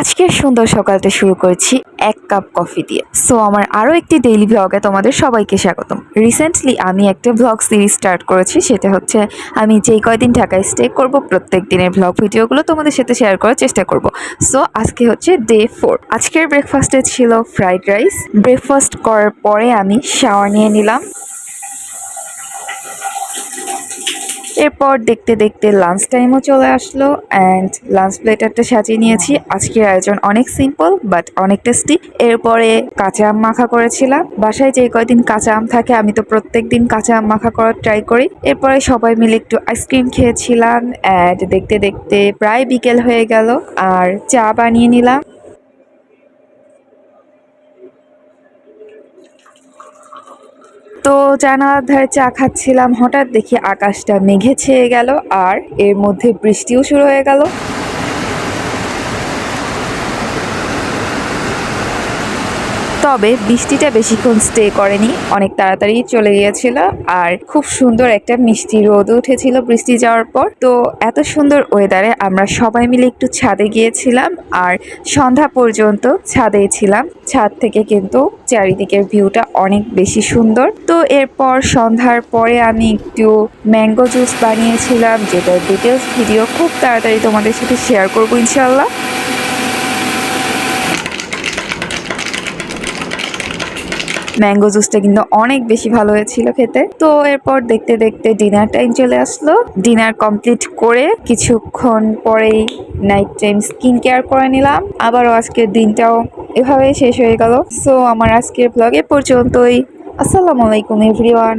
আজকের সুন্দর সকালটা শুরু করেছি এক কাপ কফি দিয়ে। সো আমার আরও একটি ডেইলি ব্লগে তোমাদের সবাইকে স্বাগতম। রিসেন্টলি আমি একটা ব্লগ সিরিজ স্টার্ট করেছি, সেটা হচ্ছে আমি যেই কয়দিন ঢাকায় স্টে করব প্রত্যেক দিনের ব্লগ ভিডিওগুলো তোমাদের সাথে শেয়ার করার চেষ্টা করব। সো আজকে হচ্ছে ডে 4। আজকের ব্রেকফাস্টে ছিল ফ্রাইড রাইস। ব্রেকফাস্ট করার পরে আমি শাওয়ার নিয়ে নিলাম। এরপর দেখতে দেখতে লাঞ্চ টাইমও চলে আসলো অ্যান্ড লাঞ্চ প্লেটারটা সাজিয়ে নিয়েছি। আজকের আয়োজন অনেক সিম্পল বাট অনেক টেস্টি। এরপরে কাঁচা আম মাখা করেছিলাম। বাসায় যে কয়দিন কাঁচা আম থাকে আমি তো প্রত্যেক দিন কাঁচা আম মাখা করার ট্রাই করি। এরপরে সবাই মিলে একটু আইসক্রিম খেয়েছিলাম অ্যান্ড দেখতে দেখতে প্রায় বিকেল হয়ে গেল আর চা বানিয়ে নিলাম। তো জানালার ধারে চা খাচ্ছিলাম, হঠাৎ দেখি আকাশটা মেঘে ছেয়ে গেল আর এর মধ্যে বৃষ্টিও শুরু হয়ে গেল। তবে বৃষ্টিটা বেশিক্ষণ স্টে করেনি, অনেক তাড়াতাড়ি চলে গিয়েছিল আর খুব সুন্দর একটা মিষ্টি রোদ উঠেছিল বৃষ্টি যাওয়ার পর। তো এত সুন্দর ওয়েদারে আমরা সবাই মিলে একটু ছাদে গিয়েছিলাম আর সন্ধ্যা পর্যন্ত ছাদেই ছিলাম। ছাদ থেকে কিন্তু চারিদিকের ভিউটা অনেক বেশি সুন্দর। তো এরপর সন্ধ্যার পরে আমি একটু ম্যাঙ্গো জুস বানিয়েছিলাম, যেটার ডিটেলস ভিডিও খুব তাড়াতাড়ি তোমাদের সাথে শেয়ার করবো ইনশাল্লাহ। ম্যাঙ্গো জুসটা কিন্তু অনেক বেশি ভালো হয়েছিল খেতে। তো এরপর দেখতে দেখতে ডিনার টাইম চলে আসলো। ডিনার কমপ্লিট করে কিছুক্ষণ পরেই নাইট টাইম স্কিন কেয়ার করে নিলাম। আবারও আজকের দিনটাও এভাবেই শেষ হয়ে গেল। সো আমার আজকের ব্লগ এ পর্যন্তই। আসসালামু আলাইকুম এভরিওয়ান।